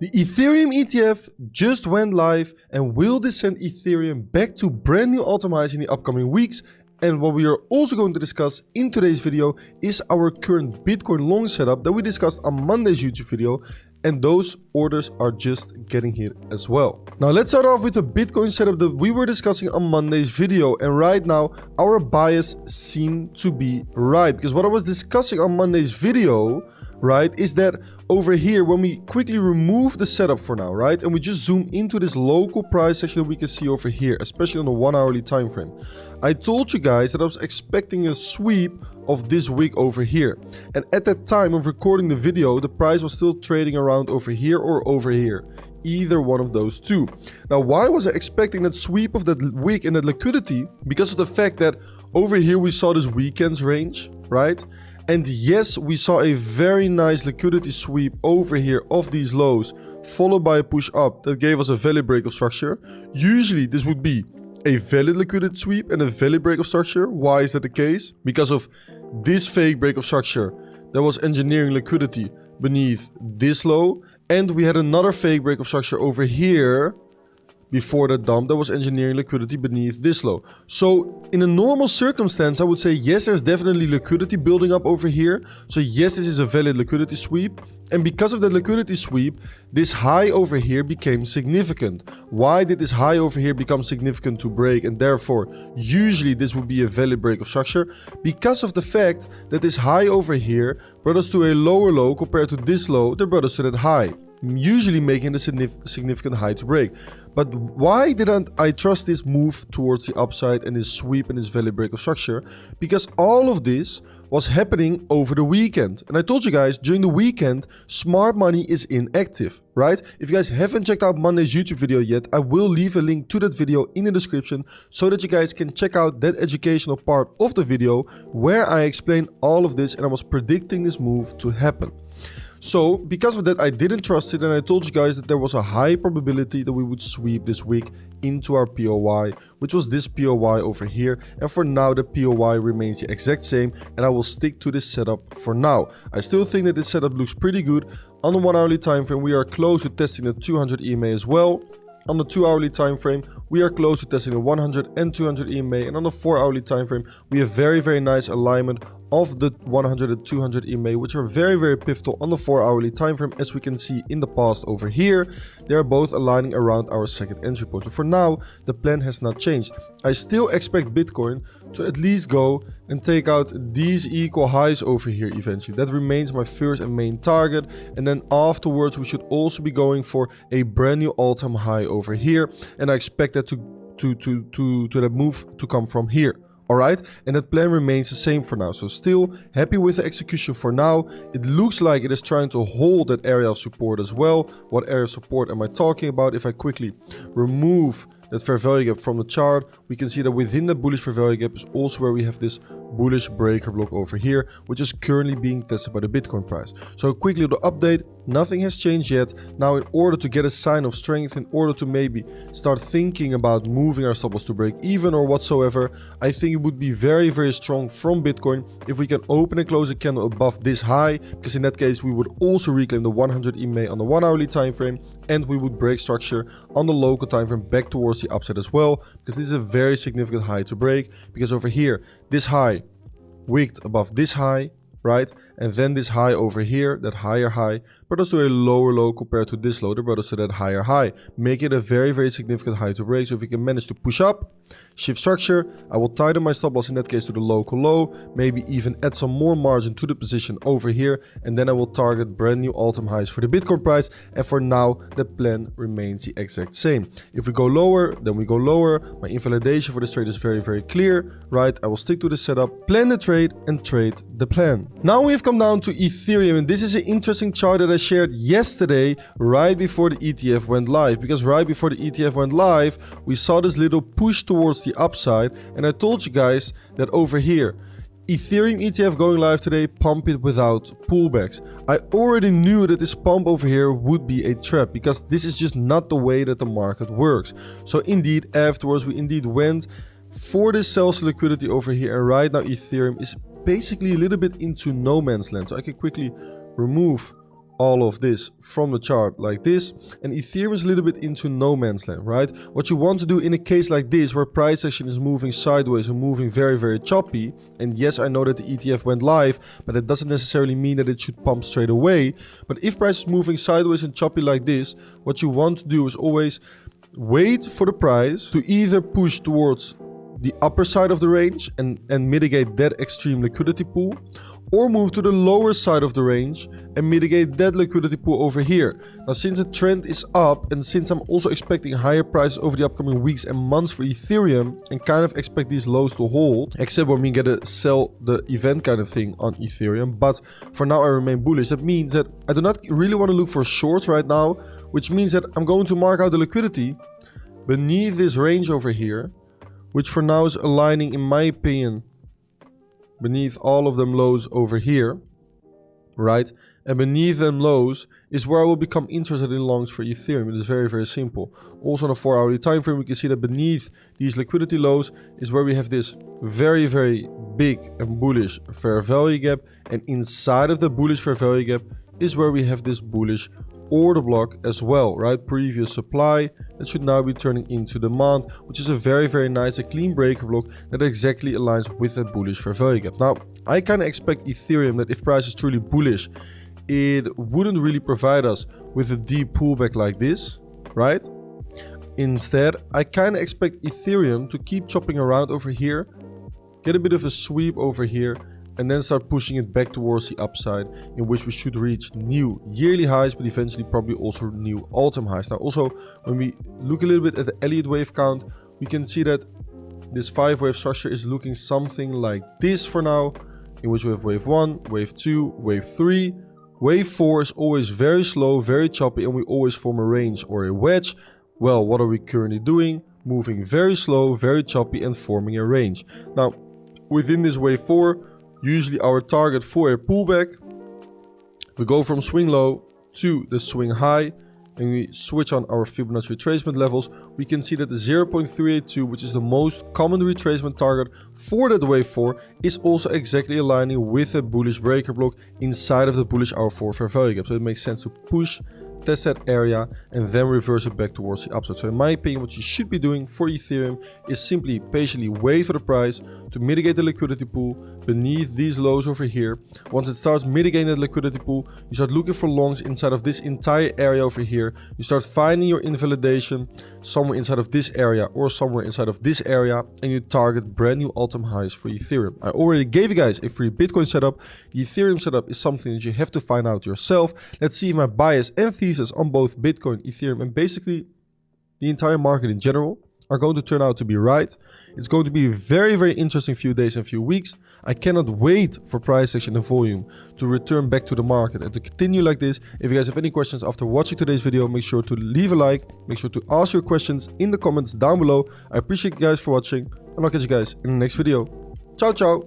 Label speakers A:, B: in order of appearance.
A: The Ethereum ETF just went live and will this send Ethereum back to brand new all-time highs in the upcoming weeks? And what we are also going to discuss in today's video is our current Bitcoin long setup that we discussed on Monday's YouTube video, and those orders are just getting here as well. Now let's start off with the Bitcoin setup that we were discussing on Monday's video, and right now our bias seemed to be right, because what I was discussing on Monday's video, right, is that over here, when we quickly remove the setup for now, right, and we just zoom into this local price section that we can see over here, especially on the 1 hourly time frame, I told you guys that I was expecting a sweep of this week over here, and at that time of recording the video, the price was still trading around over here or over here, either one of those two. Now, why was I expecting that sweep of that wick and that liquidity? Because of the fact that over here we saw this weekend's range, right? And yes, we saw a very nice liquidity sweep over here of these lows, followed by a push up that gave us a valid break of structure. Usually this would be a valid liquidity sweep and a valid break of structure. Why is that the case? Because of this fake break of structure that was engineering liquidity beneath this low, and we had another fake break of structure over here before the dump that was engineering liquidity beneath this low. So in a normal circumstance, I would say yes, there's definitely liquidity building up over here. So yes, this is a valid liquidity sweep. And because of the liquidity sweep, this high over here became significant. Why did this high over here become significant to break? And therefore, usually this would be a valid break of structure, because of the fact that this high over here brought us to a lower low compared to this low that brought us to that high, usually making the significant high to break. But why didn't I trust this move towards the upside and this sweep and this valid break of structure? Because all of this was happening over the weekend. And I told you guys, during the weekend, smart money is inactive, right? If you guys haven't checked out Monday's YouTube video yet, I will leave a link to that video in the description so that you guys can check out that educational part of the video where I explain all of this and I was predicting this move to happen. So because of that, I didn't trust it, and I told you guys that there was a high probability that we would sweep this week into our POY, which was this POY over here. And for now, the POY remains the exact same, and I will stick to this setup for now. I still think that this setup looks pretty good. On the 1 hourly time frame, we are close to testing the 200 EMA as well. On the 2 hourly time frame, we are close to testing the 100 and 200 EMA, and on the 4 hourly time frame, we have very nice alignment of the 100 and 200 EMA, which are very pivotal on the 4 hourly time frame, as we can see in the past over here. They are both aligning around our second entry point. So for now, the plan has not changed. I still expect Bitcoin to at least go and take out these equal highs over here eventually. That remains my first and main target, and then afterwards we should also be going for a brand new all-time high over here, and I expect that to that move to come from here. Alright, and that plan remains the same for now. So still happy with the execution for now. It looks like it is trying to hold that area of support as well. What area of support am I talking about? If I quickly remove that fair value gap from the chart, we can see that within the bullish fair value gap is also where we have this bullish breaker block over here, which is currently being tested by the Bitcoin price. So quickly the update, nothing has changed yet. Now, in order to get a sign of strength, in order to maybe start thinking about moving our stop loss to break even or whatsoever, I think it would be very strong from Bitcoin if we can open and close a candle above this high, because in that case we would also reclaim the 100 EMA on the 1 hourly time frame, and we would break structure on the local time frame back towards the upside as well, because this is a very significant high to break. Because over here, this high wicked above this high, right? And then this high over here, that higher high, brought us to a lower low compared to this low that brought us to that higher high, making it a very significant high to break. So if we can manage to push up, shift structure, I will tighten my stop loss in that case to the local low, maybe even add some more margin to the position over here, and then I will target brand new all-time highs for the Bitcoin price. And for now, the plan remains the exact same. If we go lower, then we go lower. My invalidation for this trade is very clear, right? I will stick to the setup, plan the trade, and trade the plan. Now we have come down to Ethereum, and this is an interesting chart that I shared yesterday right before the ETF went live, because right before the ETF went live, we saw this little push towards the upside, and I told you guys that over here, Ethereum ETF going live today, pump it without pullbacks. I already knew that this pump over here would be a trap, because this is just not the way that the market works. So indeed, afterwards we indeed went for this sales liquidity over here, and right now Ethereum is basically a little bit into no man's land. So I can quickly remove all of this from the chart like this, and Ethereum is a little bit into no man's land, right? What you want to do in a case like this where price action is moving sideways and moving very, very choppy, and yes, I know that the ETF went live, but it doesn't necessarily mean that it should pump straight away. But if price is moving sideways and choppy like this, what you want to do is always wait for the price to either push towards the upper side of the range and mitigate that extreme liquidity pool, or move to the lower side of the range and mitigate that liquidity pool over here. Now, since the trend is up, and since I'm also expecting higher prices over the upcoming weeks and months for Ethereum, and kind of expect these lows to hold, except when we get a sell the event kind of thing on Ethereum, but for now I remain bullish. That means that I do not really want to look for shorts right now, which means that I'm going to mark out the liquidity beneath this range over here, which for now is aligning, in my opinion, beneath all of them lows over here, right? And beneath them lows is where I will become interested in longs for Ethereum. It is very, very simple. Also on a 4-hourly time frame, we can see that beneath these liquidity lows is where we have this very, very big and bullish fair value gap. And inside of the bullish fair value gap is where we have this bullish order block as well, right? Previous supply that should now be turning into demand, which is a very, very nice, a clean breaker block that exactly aligns with that bullish fair value gap. Now, I kind of expect Ethereum that if price is truly bullish, it wouldn't really provide us with a deep pullback like this, right? Instead, I kind of expect Ethereum to keep chopping around over here, get a bit of a sweep over here, and then start pushing it back towards the upside, in which we should reach new yearly highs, but eventually probably also new all-time highs. Now, also, when we look a little bit at the Elliott wave count, we can see that this 5-wave structure is looking something like this for now, in which we have wave 1, wave 2, wave 3. Wave 4 is always very slow, very choppy, and we always form a range or a wedge. Well, what are we currently doing? Moving very slow, very choppy, and forming a range. Now, within this wave 4, usually our target for a pullback, we go from swing low to the swing high, and we switch on our Fibonacci retracement levels. We can see that the 0.382, which is the most common retracement target for that wave 4, is also exactly aligning with a bullish breaker block inside of the bullish hour 4 fair value gap. So it makes sense to push, test that area, and then reverse it back towards the upside. So in my opinion, what you should be doing for Ethereum is simply patiently wait for the price to mitigate the liquidity pool beneath these lows over here. Once it starts mitigating that liquidity pool, you start looking for longs inside of this entire area over here. You start finding your invalidation somewhere inside of this area or somewhere inside of this area, and you target brand new all-time highs for Ethereum. I already gave you guys a free Bitcoin setup. The Ethereum setup is something that you have to find out yourself. Let's see if my bias and thesis on both Bitcoin, Ethereum, and basically the entire market in general are going to turn out to be right. It's going to be a very, very interesting few days and few weeks. I cannot wait for price action and volume to return back to the market and to continue like this. If you guys have any questions after watching today's video, make sure to leave a like, make sure to ask your questions in the comments down below. I appreciate you guys for watching, and I'll catch you guys in the next video. Ciao, ciao.